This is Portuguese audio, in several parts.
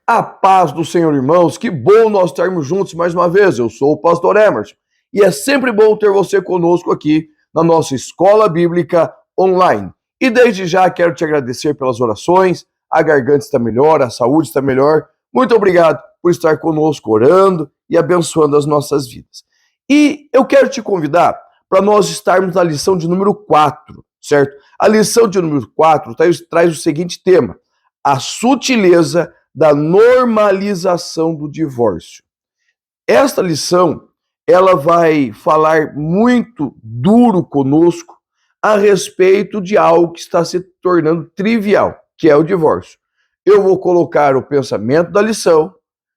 A paz do Senhor, irmãos, que bom nós estarmos juntos mais uma vez. Eu sou o pastor Emerson e é sempre bom ter você conosco aqui na nossa Escola Bíblica Online. E desde já quero te agradecer pelas orações, a garganta está melhor, a saúde está melhor. Muito obrigado por estar conosco orando e abençoando as nossas vidas. E eu quero te convidar para nós estarmos na lição de número 4, certo? A lição de número 4 traz o seguinte tema: a sutileza da normalização do divórcio. Esta lição, ela vai falar muito duro conosco a respeito de algo que está se tornando trivial, que é o divórcio. Eu vou colocar o pensamento da lição,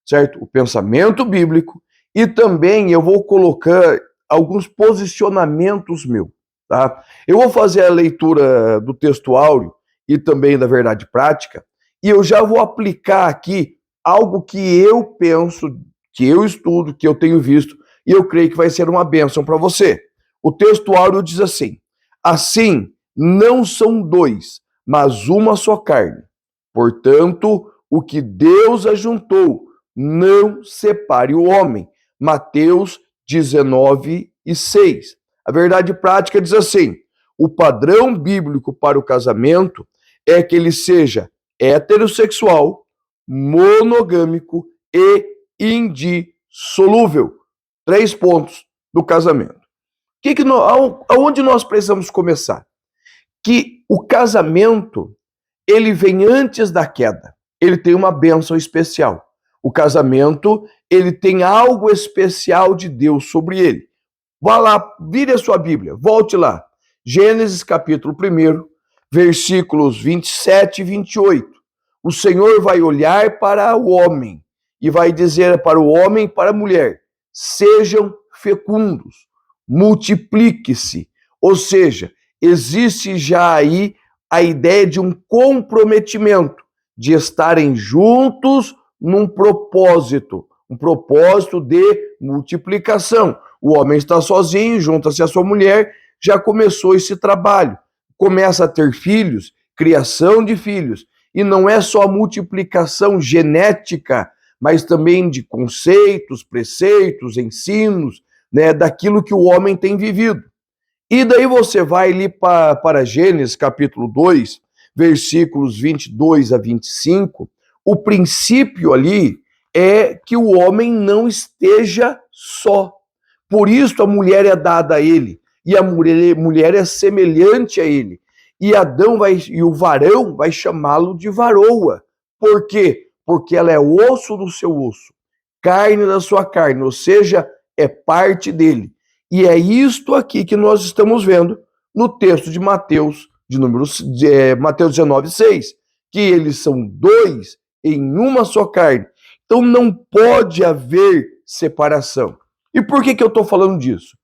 certo? O pensamento bíblico, e também eu vou colocar alguns posicionamentos meus, tá? Eu vou fazer a leitura do texto áureo e também da verdade prática, e eu já vou aplicar aqui algo que eu penso, que eu estudo, que eu tenho visto, e eu creio que vai ser uma bênção para você. O texto áureo diz assim: assim, não são dois, mas uma só carne. Portanto, o que Deus ajuntou, não separe o homem. Mateus 19:6. A verdade prática diz assim: o padrão bíblico para o casamento é que ele seja heterossexual, monogâmico e indissolúvel. 3 pontos do casamento. Aonde nós precisamos começar? Que o casamento, ele vem antes da queda. Ele tem uma bênção especial. O casamento, ele tem algo especial de Deus sobre ele. Vá lá, vire a sua Bíblia, volte lá. Gênesis capítulo 1, versículos 27 e 28. O Senhor vai olhar para o homem e vai dizer para o homem e para a mulher: sejam fecundos, multiplique-se. Ou seja, existe já aí a ideia de um comprometimento, de estarem juntos num propósito, um propósito de multiplicação. O homem está sozinho, junta-se à sua mulher, já começou esse trabalho. Começa a ter filhos, criação de filhos. E não é só a multiplicação genética, mas também de conceitos, preceitos, ensinos, né, daquilo que o homem tem vivido. E daí você vai ali para Gênesis capítulo 2, versículos 22 a 25, o princípio ali é que o homem não esteja só. Por isso a mulher é dada a ele, e a mulher é semelhante a ele. E e o varão vai chamá-lo de varoa. Por quê? Porque ela é osso do seu osso, carne da sua carne, ou seja, é parte dele. E é isto aqui que nós estamos vendo no texto de Mateus, Mateus 19:6, que eles são dois em uma só carne. Então não pode haver separação. E por que eu estou falando disso?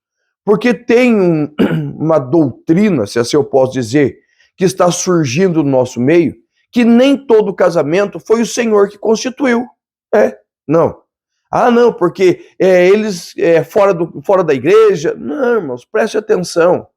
Porque tem uma doutrina, se assim eu posso dizer, que está surgindo no nosso meio, que nem todo casamento foi o Senhor que constituiu. Não. Ah, não, porque eles fora da igreja. Não, irmãos, preste atenção.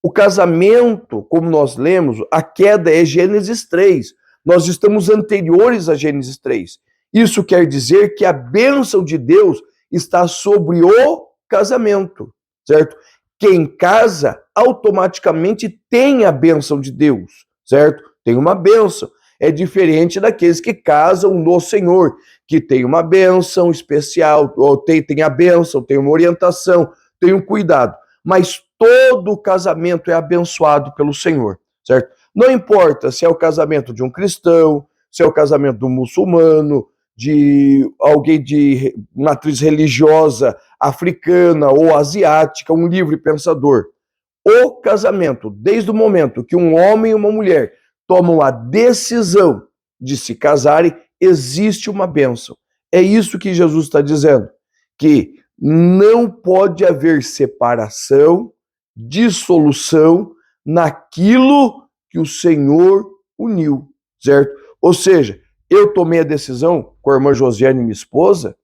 O casamento, como nós lemos, a queda é Gênesis 3. Nós estamos anteriores a Gênesis 3. Isso quer dizer que a bênção de Deus está sobre o casamento, certo? Quem casa automaticamente tem a bênção de Deus, certo? Tem uma bênção. É diferente daqueles que casam no Senhor, que tem uma bênção especial, ou tem a bênção, tem uma orientação, tem um cuidado. Mas todo casamento é abençoado pelo Senhor, certo? Não importa se é o casamento de um cristão, se é o casamento de um muçulmano, de alguém de matriz religiosa africana ou asiática, um livre pensador. O casamento, desde o momento que um homem e uma mulher tomam a decisão de se casarem, existe uma bênção. É isso que Jesus está dizendo, que não pode haver separação, dissolução naquilo que o Senhor uniu, certo? Ou seja, eu tomei a decisão com a irmã Josiane, minha esposa,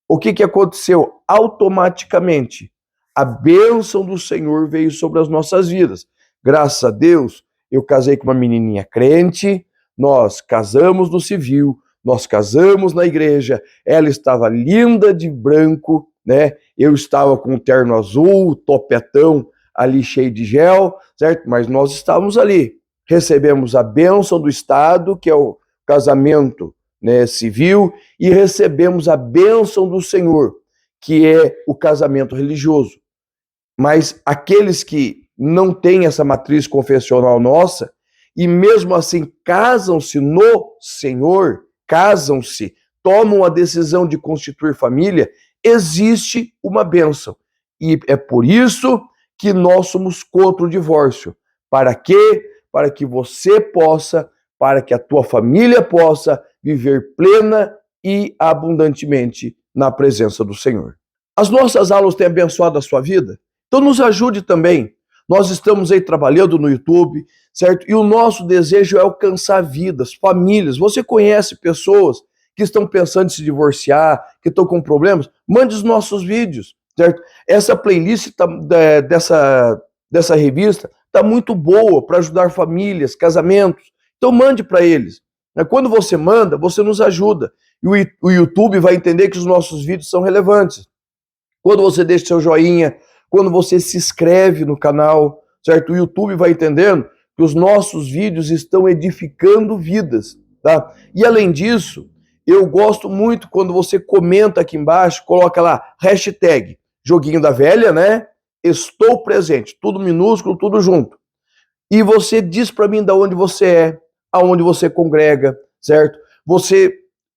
o que aconteceu? Automaticamente, a bênção do Senhor veio sobre as nossas vidas. Graças a Deus, eu casei com uma menininha crente, nós casamos no civil, nós casamos na igreja, ela estava linda de branco, né? Eu estava com um terno azul, topetão ali cheio de gel, certo? Mas nós estávamos ali, recebemos a bênção do Estado, que é o casamento, né, civil, e recebemos a bênção do Senhor, que é o casamento religioso. Mas aqueles que não têm essa matriz confessional nossa, e mesmo assim casam-se no Senhor, casam-se, tomam a decisão de constituir família, existe uma bênção. E é por isso que nós somos contra o divórcio. Para quê? Para que você possa, para que a tua família possa viver plena e abundantemente na presença do Senhor. As nossas aulas têm abençoado a sua vida? Então nos ajude também. Nós estamos aí trabalhando no YouTube, certo? E o nosso desejo é alcançar vidas, famílias. Você conhece pessoas que estão pensando em se divorciar, que estão com problemas? Mande os nossos vídeos, certo? Essa playlist dessa revista está muito boa para ajudar famílias, casamentos. Então mande para eles. Quando você manda, você nos ajuda. E o YouTube vai entender que os nossos vídeos são relevantes. Quando você deixa seu joinha, quando você se inscreve no canal, certo? O YouTube vai entendendo que os nossos vídeos estão edificando vidas, tá? E além disso, eu gosto muito quando você comenta aqui embaixo, coloca lá, hashtag, joguinho da velha, né? Estou presente, tudo minúsculo, tudo junto. E você diz para mim de onde você é, aonde você congrega, certo?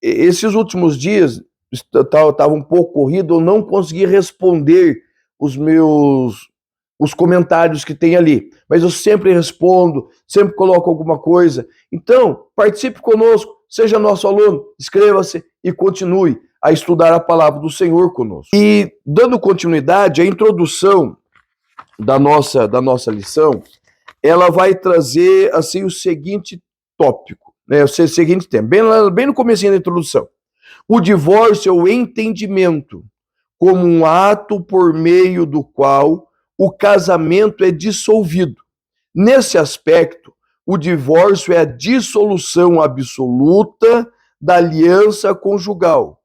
Esses últimos dias, estava um pouco corrido, eu não consegui responder os comentários que tem ali, mas eu sempre respondo, sempre coloco alguma coisa. Então, participe conosco, seja nosso aluno, inscreva-se e continue a estudar a palavra do Senhor conosco. E dando continuidade, a introdução da nossa lição, ela vai trazer assim o seguinte tópico, né? O seguinte tema, bem no comecinho da introdução. O divórcio é o entendimento como um ato por meio do qual o casamento é dissolvido. Nesse aspecto, o divórcio é a dissolução absoluta da aliança conjugal,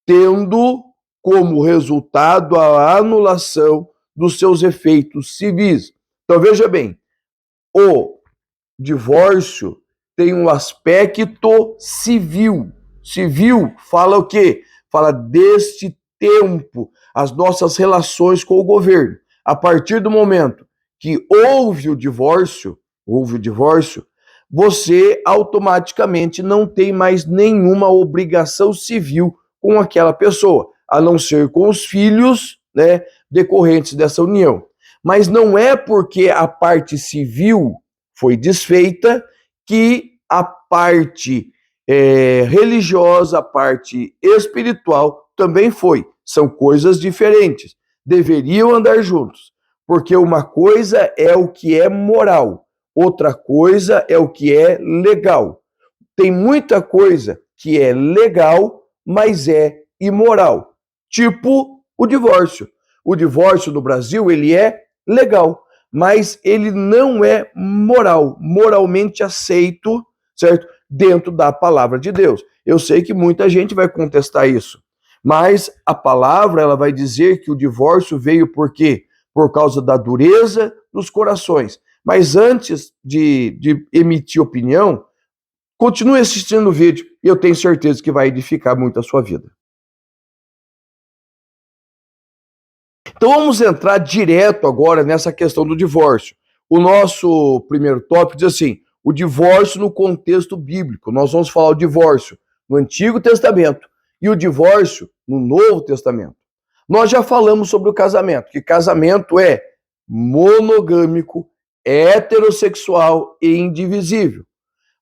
tendo como resultado a anulação dos seus efeitos civis. Então veja bem, o divórcio tem um aspecto civil. Civil fala o quê? Fala deste tempo, as nossas relações com o governo. A partir do momento que houve o divórcio, você automaticamente não tem mais nenhuma obrigação civil com aquela pessoa, a não ser com os filhos, né, decorrentes dessa união. Mas não é porque a parte civil foi desfeita que a parte religiosa, a parte espiritual também foi. São coisas diferentes. Deveriam andar juntos. Porque uma coisa é o que é moral, outra coisa é o que é legal. Tem muita coisa que é legal, mas é imoral. Tipo o divórcio. O divórcio no Brasil, ele é legal, mas ele não é moral, moralmente aceito, certo? Dentro da palavra de Deus. Eu sei que muita gente vai contestar isso, mas a palavra ela vai dizer que o divórcio veio por quê? Por causa da dureza dos corações. Mas antes de emitir opinião, continue assistindo o vídeo e eu tenho certeza que vai edificar muito a sua vida. Então vamos entrar direto agora nessa questão do divórcio. O nosso primeiro tópico diz assim, o divórcio no contexto bíblico. Nós vamos falar o divórcio no Antigo Testamento e o divórcio no Novo Testamento. Nós já falamos sobre o casamento, que casamento é monogâmico, heterossexual e indivisível.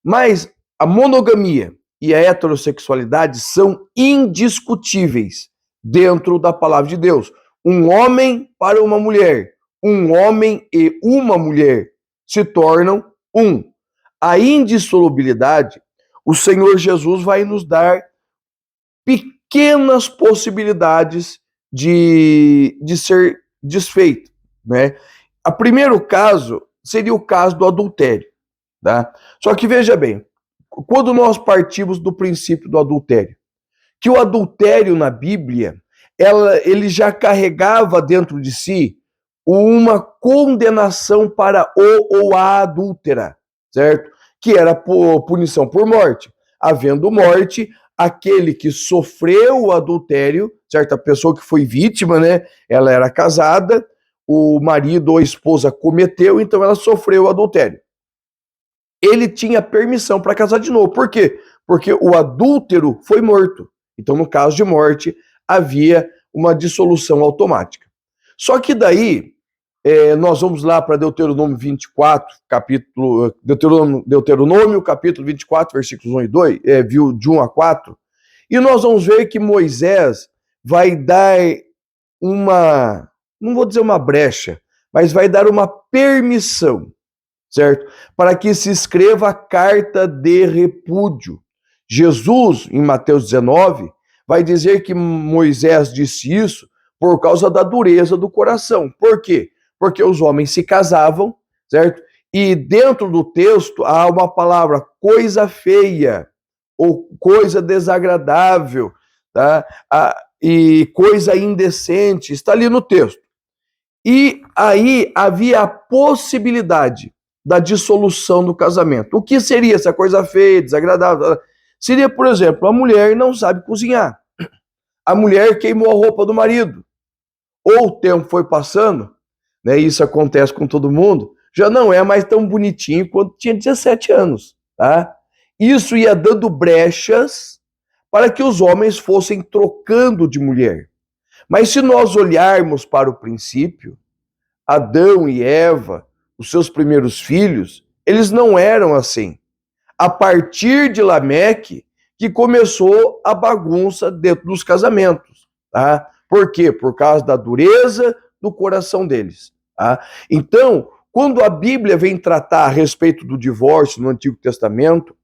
Mas a monogamia e a heterossexualidade são indiscutíveis dentro da palavra de Deus. Um homem para uma mulher, um homem e uma mulher se tornam um. A indissolubilidade, o Senhor Jesus vai nos dar pequenas possibilidades de ser desfeito, né? O primeiro caso seria o caso do adultério, tá? Só que veja bem, quando nós partimos do princípio do adultério, que o adultério na Bíblia, ele já carregava dentro de si uma condenação para o ou a adúltera, certo? Que era punição por morte. Havendo morte, aquele que sofreu o adultério, certo? A pessoa que foi vítima, né? Ela era casada, o marido ou a esposa cometeu, então ela sofreu o adultério. Ele tinha permissão para casar de novo. Por quê? Porque o adúltero foi morto. Então, no caso de morte, havia uma dissolução automática. Só que daí, nós vamos lá para Deuteronômio 24, Deuteronômio, capítulo 24, versículos 1 e 2, de 1 a 4, e nós vamos ver que Moisés vai dar uma, não vou dizer uma brecha, mas vai dar uma permissão, certo? Para que se escreva a carta de repúdio. Jesus, em Mateus 19, vai dizer que Moisés disse isso por causa da dureza do coração. Por quê? Porque os homens se casavam, certo? E dentro do texto há uma palavra coisa feia ou coisa desagradável, tá? E coisa indecente, está ali no texto. E aí havia a possibilidade da dissolução do casamento. O que seria essa coisa feia, desagradável? Seria, por exemplo, a mulher não sabe cozinhar. A mulher queimou a roupa do marido. Ou o tempo foi passando, né? Isso acontece com todo mundo, já não é mais tão bonitinho quanto tinha 17 anos, tá? Isso ia dando brechas para que os homens fossem trocando de mulher. Mas se nós olharmos para o princípio, Adão e Eva, os seus primeiros filhos, eles não eram assim. A partir de Lameque, que começou a bagunça dentro dos casamentos, tá? Por quê? Por causa da dureza do coração deles, tá? Então, quando a Bíblia vem tratar a respeito do divórcio no Antigo Testamento,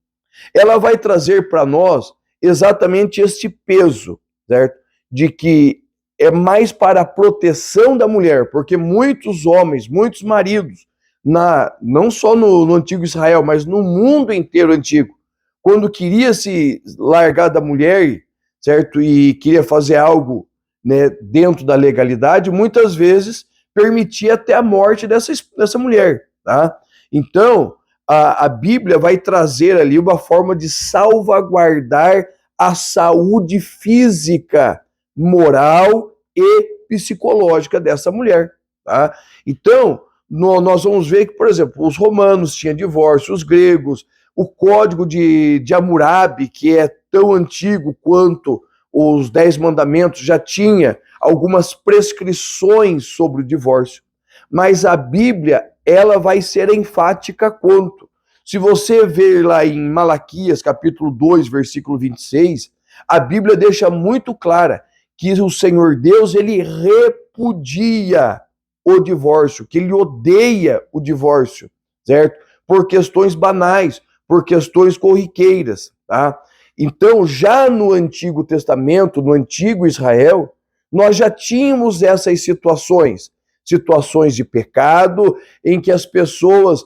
ela vai trazer para nós exatamente este peso, certo? De que é mais para a proteção da mulher, porque muitos homens, muitos maridos, não só no Antigo Israel, mas no mundo inteiro antigo, quando queria se largar da mulher, certo? E queria fazer algo, né, dentro da legalidade, muitas vezes permitia até a morte dessa mulher, tá? Então, a Bíblia vai trazer ali uma forma de salvaguardar a saúde física, moral e psicológica dessa mulher, tá? Então, nós vamos ver que, por exemplo, os romanos tinham divórcio, os gregos, o código de Hammurabi, que é tão antigo quanto os 10 mandamentos, já tinha algumas prescrições sobre o divórcio. Mas a Bíblia, ela vai ser enfática quanto. Se você ver lá em Malaquias, capítulo 2, versículo 26, a Bíblia deixa muito clara que o Senhor Deus, ele repudia o divórcio, que ele odeia o divórcio, certo? Por questões banais, por questões corriqueiras, tá? Então, já no Antigo Testamento, no Antigo Israel, nós já tínhamos essas situações de pecado, em que as pessoas,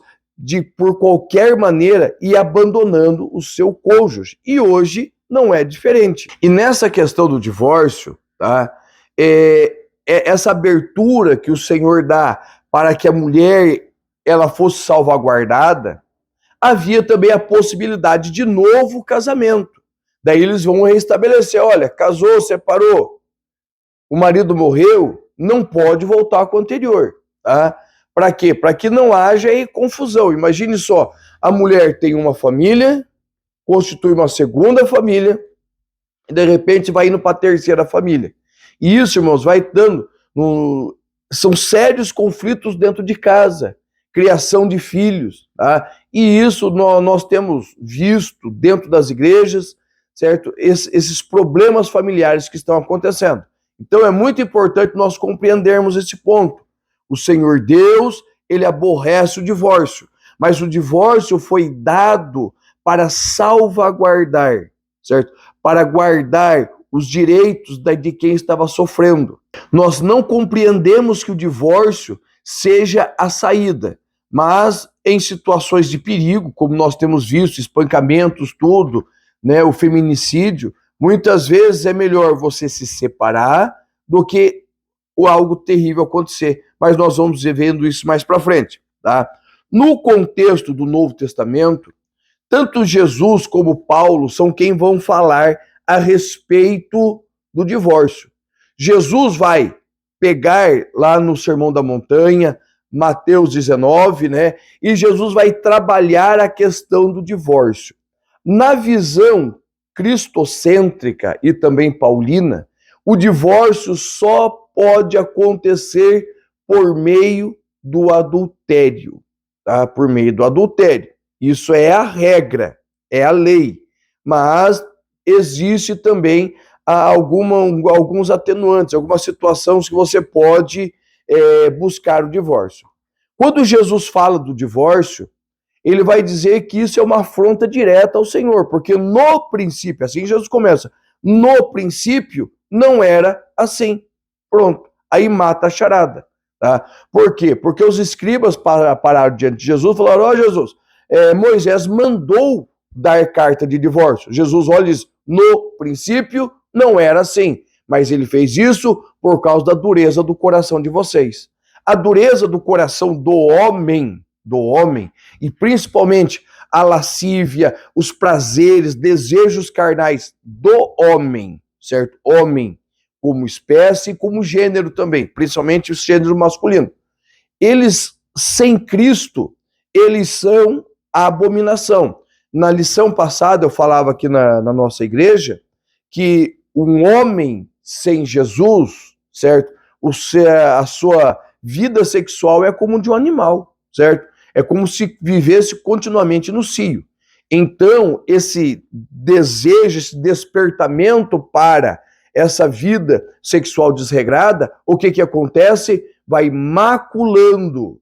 por qualquer maneira, iam abandonando o seu cônjuge. E hoje não é diferente. E nessa questão do divórcio, tá? Essa abertura que o Senhor dá para que a mulher ela fosse salvaguardada, havia também a possibilidade de novo casamento. Daí eles vão restabelecer, olha, casou, separou, o marido morreu, não pode voltar com o anterior, tá? Para quê? Para que não haja aí confusão. Imagine só, a mulher tem uma família, constitui uma segunda família, e de repente vai indo para a terceira família. E isso, irmãos, vai dando... São sérios conflitos dentro de casa, criação de filhos, tá? E isso nós temos visto dentro das igrejas, certo? Esses problemas familiares que estão acontecendo. Então é muito importante nós compreendermos esse ponto. O Senhor Deus, ele aborrece o divórcio, mas o divórcio foi dado para salvaguardar, certo? Para guardar os direitos de quem estava sofrendo. Nós não compreendemos que o divórcio seja a saída, Mas em situações de perigo, como nós temos visto, espancamentos, tudo, né, o feminicídio, muitas vezes é melhor você se separar do que algo terrível acontecer. Mas nós vamos vendo isso mais para frente, tá? No contexto do Novo Testamento, tanto Jesus como Paulo são quem vão falar a respeito do divórcio. Jesus vai pegar lá no Sermão da Montanha, Mateus 19, né? E Jesus vai trabalhar a questão do divórcio. Na visão cristocêntrica e também paulina, o divórcio só pode acontecer por meio do adultério, tá? Por meio do adultério. Isso é a regra, é a lei. Mas existe também alguns atenuantes, algumas situações que você pode buscar o divórcio. Quando Jesus fala do divórcio, ele vai dizer que isso é uma afronta direta ao Senhor, porque no princípio, assim Jesus começa, no princípio não era assim. Pronto, aí mata a charada. Tá? Por quê? Porque os escribas pararam diante de Jesus e falaram, ó Jesus, Moisés mandou dar carta de divórcio. Jesus olha e diz, no princípio não era assim, mas ele fez isso por causa da dureza do coração de vocês. A dureza do coração do homem, e principalmente a lascívia, os prazeres, desejos carnais do homem, certo? Homem como espécie e como gênero também, principalmente o gênero masculino. Eles, sem Cristo, eles são a abominação. Na lição passada, eu falava aqui na nossa igreja, que um homem sem Jesus, certo? A sua vida sexual é como de um animal, certo? É como se vivesse continuamente no cio. Então, esse desejo, esse despertamento para essa vida sexual desregrada, o que acontece? Vai maculando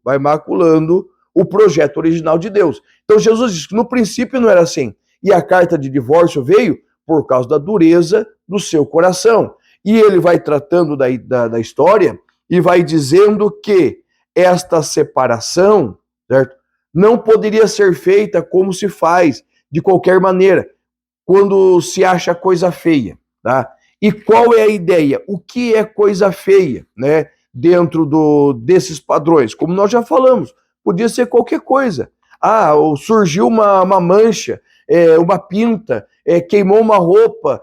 o projeto original de Deus. Então Jesus diz que no princípio não era assim. E a carta de divórcio veio por causa da dureza do seu coração. E ele vai tratando da história e vai dizendo que esta separação, certo, não poderia ser feita como se faz, de qualquer maneira, quando se acha coisa feia, tá? E qual é a ideia? O que é coisa feia, né? Dentro desses padrões? Como nós já falamos, podia ser qualquer coisa. Ah, surgiu uma mancha, uma pinta, queimou uma roupa,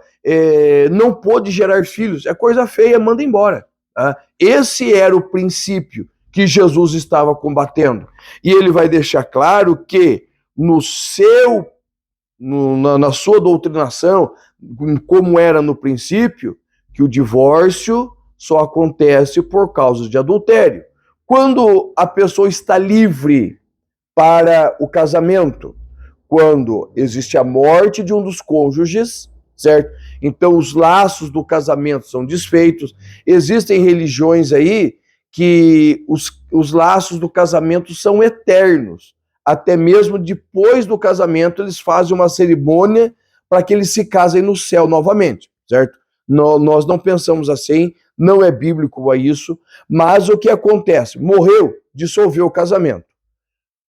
não pôde gerar filhos. É coisa feia, manda embora. Tá? Esse era o princípio que Jesus estava combatendo. E ele vai deixar claro que na sua doutrinação, como era no princípio, que o divórcio só acontece por causa de adultério. Quando a pessoa está livre para o casamento, quando existe a morte de um dos cônjuges, certo? Então os laços do casamento são desfeitos. Existem religiões aí que os laços do casamento são eternos. Até mesmo depois do casamento, eles fazem uma cerimônia para que eles se casem no céu novamente, certo? Nós não pensamos assim, não é bíblico a isso, mas o que acontece? Morreu, dissolveu o casamento.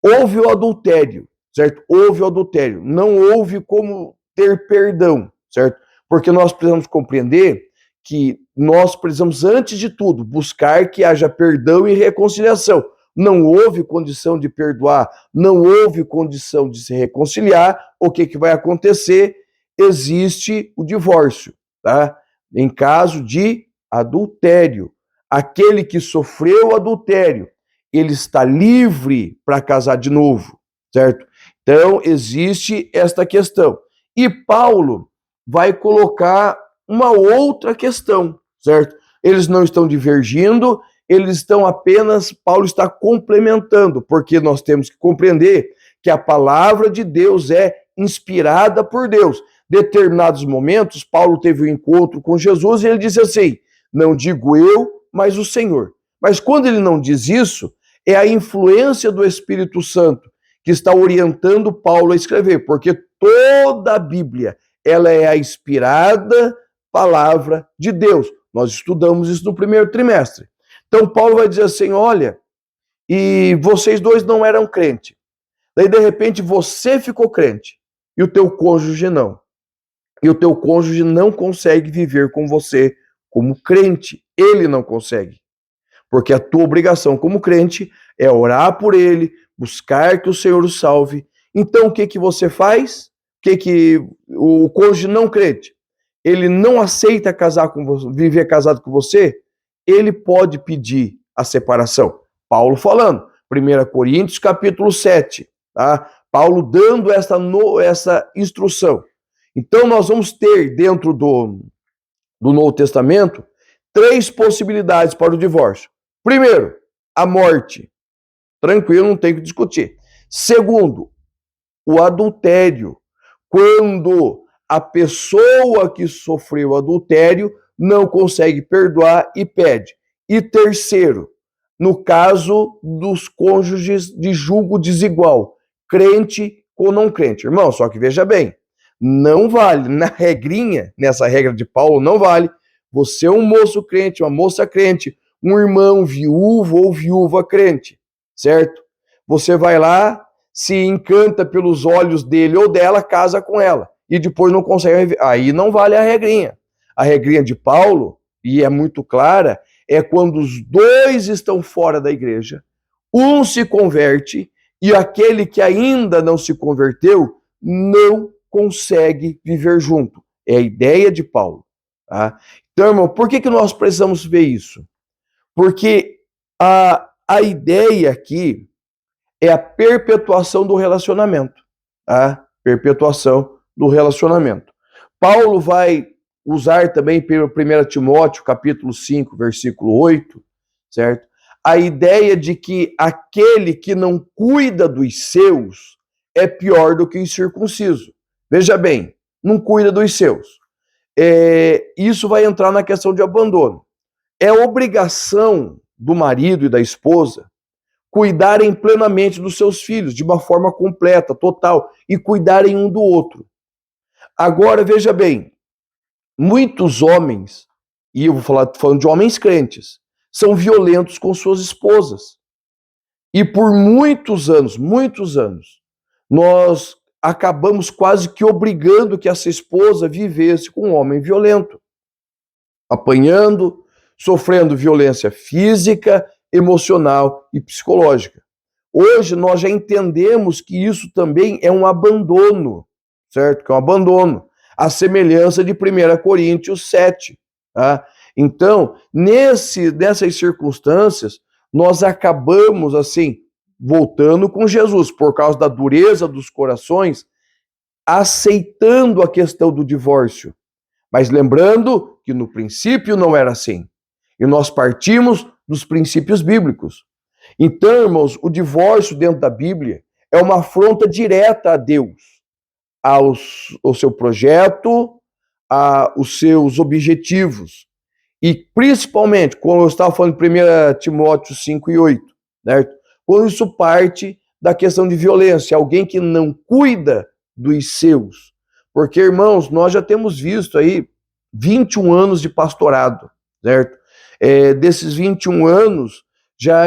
Houve o adultério, certo? Houve o adultério. Não houve como ter perdão, certo? Porque nós precisamos compreender que nós precisamos, antes de tudo, buscar que haja perdão e reconciliação. Não houve condição de perdoar, não houve condição de se reconciliar, o que vai acontecer? Existe o divórcio, tá? Em caso de adultério. Aquele que sofreu adultério, ele está livre para casar de novo, certo? Então, existe esta questão. E Paulo vai colocar uma outra questão, certo? Eles não estão divergindo, eles estão apenas, Paulo está complementando, porque nós temos que compreender que a palavra de Deus é inspirada por Deus. Determinados momentos, Paulo teve um encontro com Jesus e ele disse assim, não digo eu, mas o Senhor. Mas quando ele não diz isso, é a influência do Espírito Santo que está orientando Paulo a escrever, porque toda a Bíblia, ela é a inspirada palavra de Deus. Nós estudamos isso no primeiro trimestre. Então Paulo vai dizer assim, olha, e vocês dois não eram crente. Daí, de repente, você ficou crente e o teu cônjuge não. E o teu cônjuge não consegue viver com você como crente. Ele não consegue. Porque a tua obrigação como crente é orar por ele, buscar que o Senhor o salve. Então, o que que você faz? O que o cônjuge não crente, ele não aceita casar com você, viver casado com você, ele pode pedir a separação. Paulo falando, 1 Coríntios capítulo 7, tá? Paulo dando essa instrução. Então nós vamos ter dentro do Novo Testamento 3 possibilidades para o divórcio. Primeiro, a morte. Tranquilo, não tem que discutir. Segundo, o adultério. Quando a pessoa que sofreu adultério não consegue perdoar e pede. E terceiro, no caso dos cônjuges de julgo desigual, crente ou não crente. Irmão, só que veja bem, não vale, na regrinha, nessa regra de Paulo, não vale você é um moço crente, uma moça crente, um irmão viúvo ou viúva crente, certo? Você vai lá, se encanta pelos olhos dele ou dela, casa com ela. E depois não consegue. Aí não vale a regrinha. A regrinha de Paulo, e é muito clara, é quando os dois estão fora da igreja, um se converte e aquele que ainda não se converteu não consegue viver junto. É a ideia de Paulo. Tá? Então, irmão, por que nós precisamos ver isso? Porque a ideia aqui é a perpetuação do relacionamento. A perpetuação do relacionamento. Paulo vai usar também pelo 1 Timóteo, capítulo 5, versículo 8, certo? A ideia de que aquele que não cuida dos seus é pior do que o incircunciso. Veja bem, não cuida dos seus. Isso vai entrar na questão de abandono. É obrigação do marido e da esposa cuidarem plenamente dos seus filhos, de uma forma completa, total, e cuidarem um do outro. Agora, veja bem, muitos homens, e eu vou falando de homens crentes, são violentos com suas esposas. E por muitos anos, nós acabamos quase que obrigando que essa esposa vivesse com um homem violento, apanhando, sofrendo violência física, emocional e psicológica. Hoje nós já entendemos que isso também é um abandono, certo? Que é um abandono, a semelhança de 1 Coríntios 7. Tá? Então, nessas circunstâncias, nós acabamos, assim, voltando com Jesus, por causa da dureza dos corações, aceitando a questão do divórcio. Mas lembrando que no princípio não era assim. E nós partimos dos princípios bíblicos. Então, irmãos, o divórcio dentro da Bíblia é uma afronta direta a Deus, ao seu projeto, aos seus objetivos. E principalmente, como eu estava falando em 1 Timóteo 5 e 8, certo? Quando isso parte da questão de violência, alguém que não cuida dos seus. Porque, irmãos, nós já temos visto aí 21 anos de pastorado, certo? Desses 21 anos, já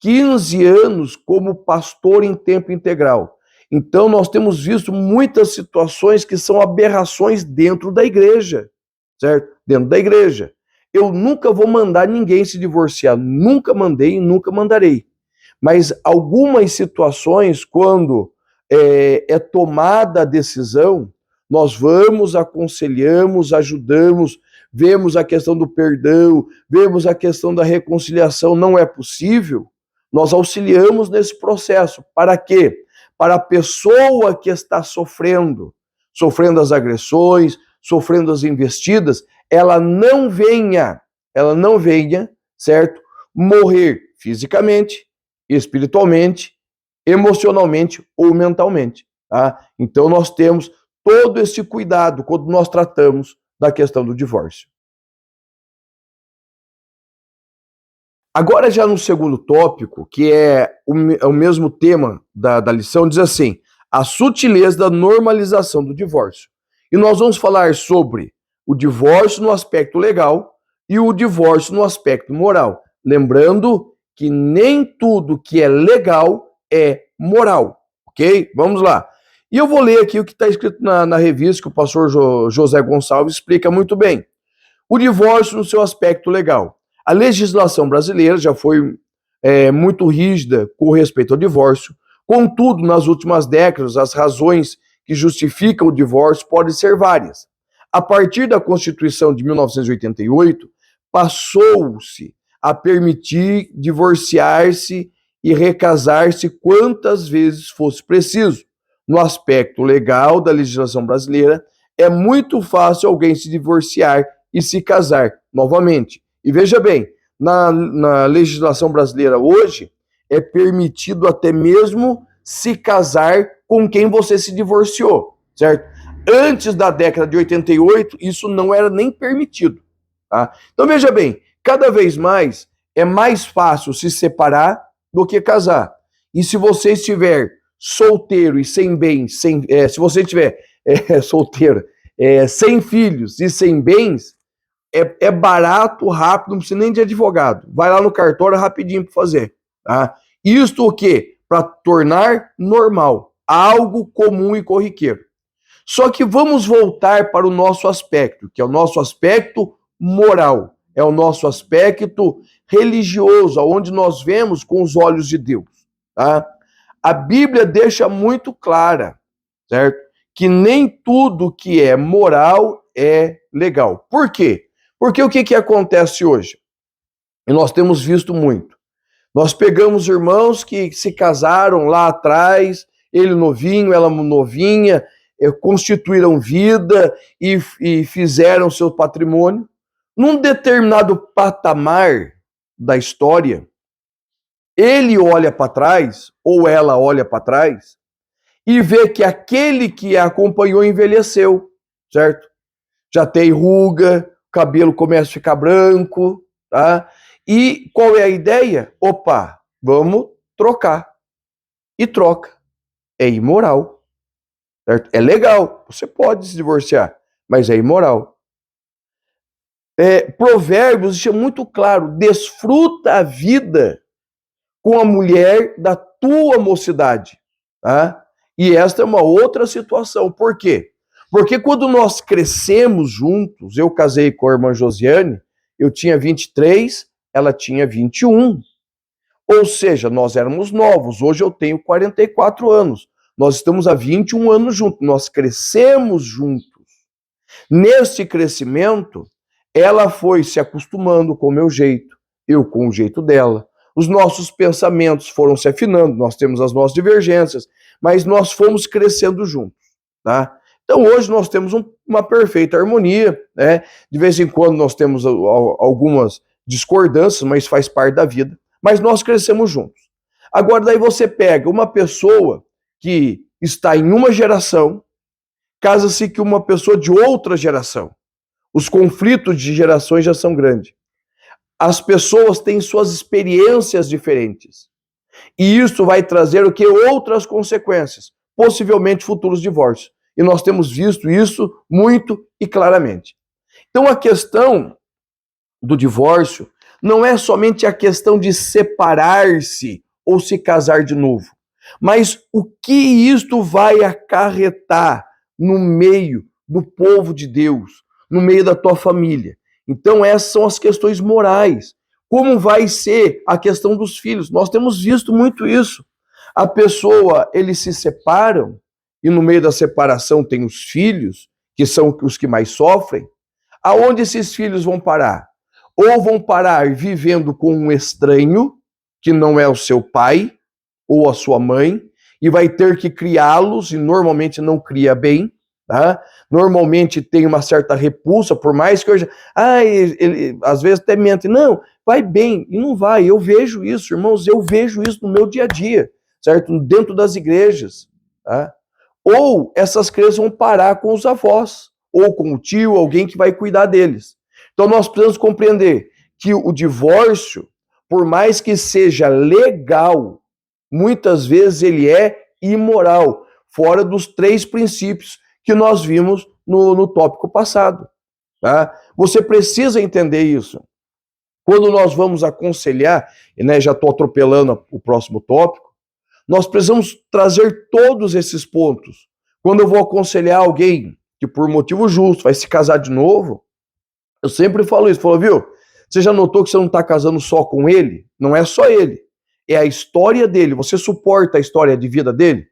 15 anos como pastor em tempo integral. Então, nós temos visto muitas situações que são aberrações dentro da igreja, certo? Dentro da igreja. Eu nunca vou mandar ninguém se divorciar, nunca mandei e nunca mandarei. Mas algumas situações, quando é tomada a decisão, nós vamos, aconselhamos, ajudamos, vemos a questão do perdão, vemos a questão da reconciliação, não é possível, nós auxiliamos nesse processo. Para quê? Para a pessoa que está sofrendo as agressões, sofrendo as investidas, ela não venha, certo? Morrer fisicamente, espiritualmente, emocionalmente ou mentalmente. Tá? Então nós temos todo esse cuidado quando nós tratamos da questão do divórcio. Agora já no segundo tópico, que é o mesmo tema da lição, diz assim, a sutileza da normalização do divórcio. E nós vamos falar sobre o divórcio no aspecto legal e o divórcio no aspecto moral. Lembrando que nem tudo que é legal é moral, ok? Vamos lá. E eu vou ler aqui o que está escrito na revista, que o pastor José Gonçalves explica muito bem. O divórcio no seu aspecto legal. A legislação brasileira já foi muito rígida com respeito ao divórcio. Contudo, nas últimas décadas, as razões que justificam o divórcio podem ser várias. A partir da Constituição de 1988, passou-se a permitir divorciar-se e recasar-se quantas vezes fosse preciso. No aspecto legal da legislação brasileira, é muito fácil alguém se divorciar e se casar novamente. E veja bem, na legislação brasileira hoje, é permitido até mesmo se casar com quem você se divorciou, certo? Antes da década de 88, isso não era nem permitido. Tá? Então veja bem, cada vez mais é mais fácil se separar do que casar. E se você estiver solteiro e sem bens, se você estiver solteiro, sem filhos e sem bens, é barato, rápido, não precisa nem de advogado. Vai lá no cartório rapidinho para fazer. Tá? Isto o quê? Para tornar normal, algo comum e corriqueiro. Só que vamos voltar para o nosso aspecto, que é o nosso aspecto moral, é o nosso aspecto religioso, onde nós vemos com os olhos de Deus. Tá? A Bíblia deixa muito clara, certo? Que nem tudo que é moral é legal. Por quê? Porque o que acontece hoje? E nós temos visto muito. Nós pegamos irmãos que se casaram lá atrás, ele novinho, ela novinha, constituíram vida e fizeram seu patrimônio. Num determinado patamar da história, ele olha para trás, ou ela olha para trás, e vê que aquele que a acompanhou envelheceu, certo? Já tem ruga, o cabelo começa a ficar branco, tá? E qual é a ideia? Opa, vamos trocar. E troca. É imoral, certo? É legal, você pode se divorciar, mas é imoral. Provérbios deixa muito claro, desfruta a vida com a mulher da tua mocidade, tá? E esta é uma outra situação. Por quê? Porque quando nós crescemos juntos, eu casei com a irmã Josiane, eu tinha 23, ela tinha 21. Ou seja, nós éramos novos. Hoje eu tenho 44 anos. Nós estamos há 21 anos juntos. Nós crescemos juntos. Nesse crescimento, ela foi se acostumando com o meu jeito, eu com o jeito dela. Os nossos pensamentos foram se afinando, nós temos as nossas divergências, mas nós fomos crescendo juntos, tá? Então hoje nós temos uma perfeita harmonia, né? De vez em quando nós temos algumas discordâncias, mas faz parte da vida. Mas nós crescemos juntos. Agora daí você pega uma pessoa que está em uma geração, casa-se com uma pessoa de outra geração. Os conflitos de gerações já são grandes. As pessoas têm suas experiências diferentes. E isso vai trazer o que? Outras consequências, possivelmente futuros divórcios. E nós temos visto isso muito e claramente. Então a questão do divórcio não é somente a questão de separar-se ou se casar de novo, mas o que isto vai acarretar no meio do povo de Deus, no meio da tua família. Então essas são as questões morais. Como vai ser a questão dos filhos? Nós temos visto muito isso. A pessoa, eles se separam, e no meio da separação tem os filhos, que são os que mais sofrem. Aonde esses filhos vão parar? Ou vão parar vivendo com um estranho, que não é o seu pai, ou a sua mãe, e vai ter que criá-los, e normalmente não cria bem, tá? Normalmente tem uma certa repulsa, por mais que hoje, ele às vezes até mente, não, vai bem, e não vai. Eu vejo isso, irmãos, eu vejo isso no meu dia a dia, certo? Dentro das igrejas, tá? Ou essas crianças vão parar com os avós, ou com o tio, alguém que vai cuidar deles. Então nós precisamos compreender que o divórcio, por mais que seja legal, muitas vezes ele é imoral, fora dos 3 princípios que nós vimos no tópico passado. Tá? Você precisa entender isso. Quando nós vamos aconselhar, né, já estou atropelando o próximo tópico, nós precisamos trazer todos esses pontos. Quando eu vou aconselhar alguém que por motivo justo vai se casar de novo, eu sempre falo isso, viu? Você já notou que você não está casando só com ele? Não é só ele, é a história dele. Você suporta a história de vida dele?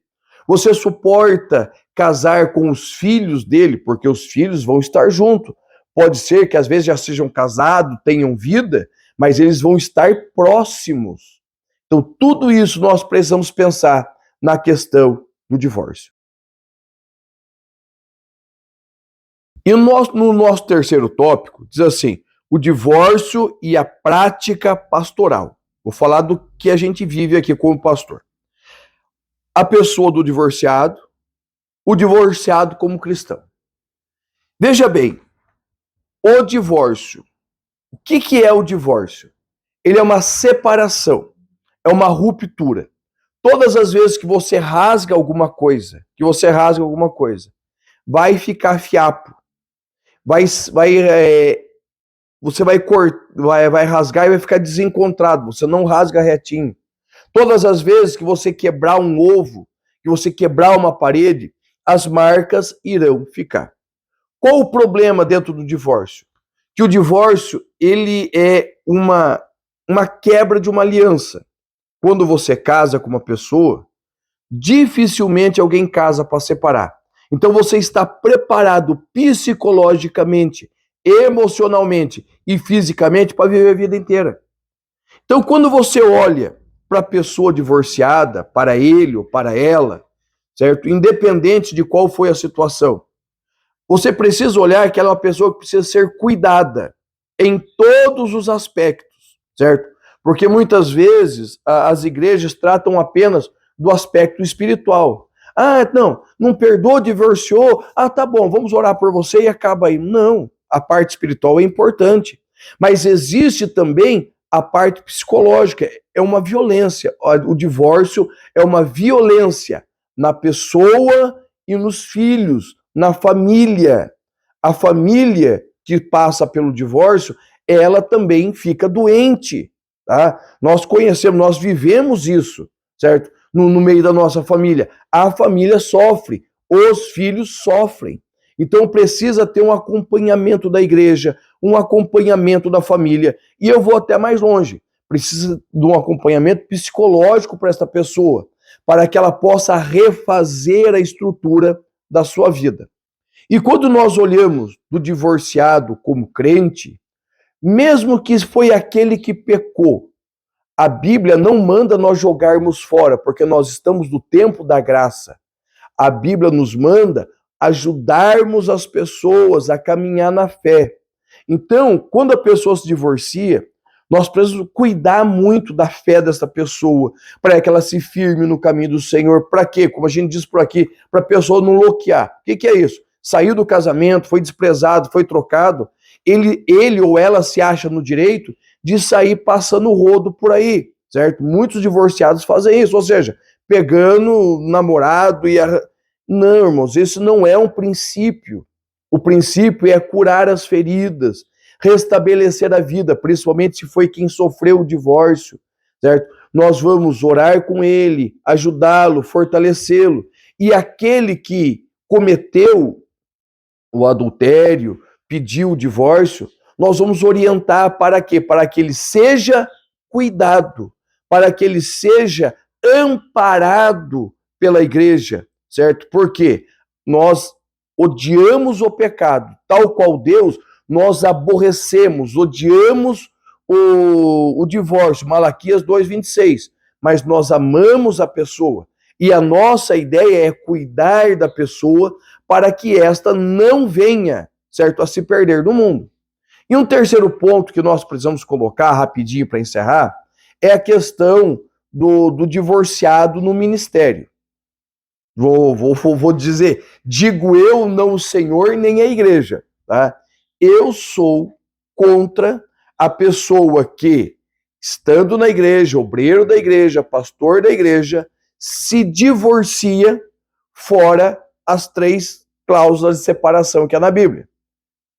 Você suporta casar com os filhos dele? Porque os filhos vão estar juntos. Pode ser que às vezes já sejam casados, tenham vida, mas eles vão estar próximos. Então, tudo isso nós precisamos pensar na questão do divórcio. E no nosso terceiro tópico, diz assim, o divórcio e a prática pastoral. Vou falar do que a gente vive aqui como pastor. A pessoa do divorciado, o divorciado como cristão. Veja bem, o divórcio. O que é o divórcio? Ele é uma separação, é uma ruptura. Todas as vezes que você rasga alguma coisa, vai ficar fiapo. Você vai rasgar e vai ficar desencontrado. Você não rasga retinho. Todas as vezes que você quebrar um ovo, que você quebrar uma parede, as marcas irão ficar. Qual o problema dentro do divórcio? Que o divórcio, ele é uma quebra de uma aliança. Quando você casa com uma pessoa, dificilmente alguém casa para separar. Então você está preparado psicologicamente, emocionalmente e fisicamente para viver a vida inteira. Então quando você olha para a pessoa divorciada, para ele ou para ela, certo? Independente de qual foi a situação, você precisa olhar que ela é uma pessoa que precisa ser cuidada em todos os aspectos, certo? Porque muitas vezes as igrejas tratam apenas do aspecto espiritual. Ah, não perdoou, divorciou. Ah, tá bom, vamos orar por você e acaba aí. Não, a parte espiritual é importante. Mas existe também a parte psicológica, é uma violência. O divórcio é uma violência na pessoa e nos filhos, na família. A família que passa pelo divórcio, ela também fica doente. Tá? Nós conhecemos, nós vivemos isso, certo? No meio da nossa família. A família sofre, os filhos sofrem. Então precisa ter um acompanhamento da igreja, um acompanhamento da família. E eu vou até mais longe. Precisa de um acompanhamento psicológico para esta pessoa, para que ela possa refazer a estrutura da sua vida. E quando nós olhamos do divorciado como crente, mesmo que foi aquele que pecou, a Bíblia não manda nós jogarmos fora, porque nós estamos no tempo da graça. A Bíblia nos manda ajudarmos as pessoas a caminhar na fé. Então, quando a pessoa se divorcia, nós precisamos cuidar muito da fé dessa pessoa, para que ela se firme no caminho do Senhor. Para quê? Como a gente diz por aqui, para a pessoa não loquear. O que é isso? Saiu do casamento, foi desprezado, foi trocado, ele ou ela se acha no direito de sair passando o rodo por aí, certo? Muitos divorciados fazem isso, ou seja, pegando namorado e... Não, irmãos, esse não é um princípio. O princípio é curar as feridas, restabelecer a vida, principalmente se foi quem sofreu o divórcio, certo? Nós vamos orar com ele, ajudá-lo, fortalecê-lo. E aquele que cometeu o adultério, pediu o divórcio, nós vamos orientar para quê? Para que ele seja cuidado, para que ele seja amparado pela igreja, certo? Porque nós odiamos o pecado, tal qual Deus, nós aborrecemos, odiamos o divórcio, Malaquias 2:26, mas nós amamos a pessoa. E a nossa ideia é cuidar da pessoa para que esta não venha, certo, a se perder do mundo. E um terceiro ponto que nós precisamos colocar rapidinho para encerrar é a questão do divorciado no ministério. Vou dizer, digo eu, não o Senhor nem a igreja, tá? Eu sou contra a pessoa que, estando na igreja, obreiro da igreja, pastor da igreja, se divorcia fora as 3 cláusulas de separação que há na Bíblia: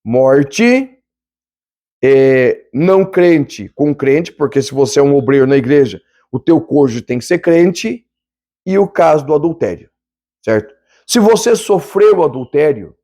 morte, não crente com crente, porque se você é um obreiro na igreja, o teu cônjuge tem que ser crente, e o caso do adultério, certo? Se você sofreu adultério,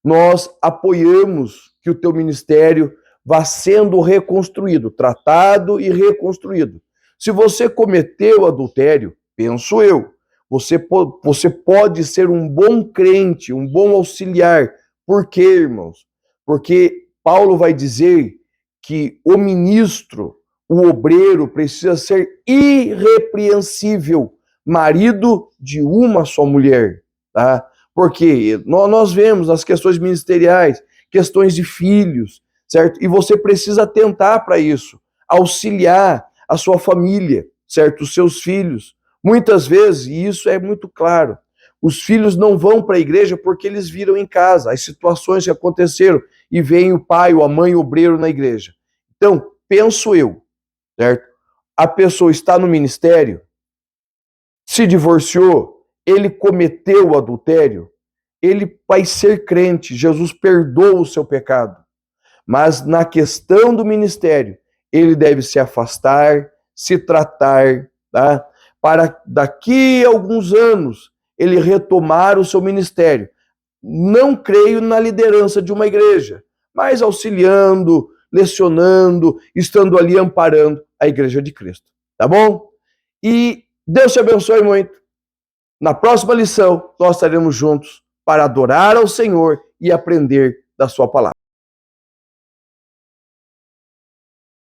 nós apoiamos que o teu ministério vá sendo reconstruído, tratado e reconstruído. Se você cometeu adultério, penso eu, você pode ser um bom crente, um bom auxiliar. Por quê, irmãos? Porque Paulo vai dizer que o ministro, o obreiro, precisa ser irrepreensível, marido de uma só mulher, tá? Porque nós vemos nas questões ministeriais, questões de filhos, certo? E você precisa atentar para isso, auxiliar a sua família, certo? Os seus filhos. Muitas vezes, e isso é muito claro, os filhos não vão para a igreja porque eles viram em casa as situações que aconteceram e veem o pai ou a mãe obreiro na igreja. Então, penso eu, certo? A pessoa está no ministério, se divorciou, ele cometeu o adultério, ele vai ser crente, Jesus perdoa o seu pecado. Mas na questão do ministério, ele deve se afastar, se tratar, tá? Para daqui a alguns anos ele retomar o seu ministério. Não creio na liderança de uma igreja, mas auxiliando, lecionando, estando ali amparando a igreja de Cristo. Tá bom? E Deus te abençoe muito. Na próxima lição, nós estaremos juntos para adorar ao Senhor e aprender da sua palavra.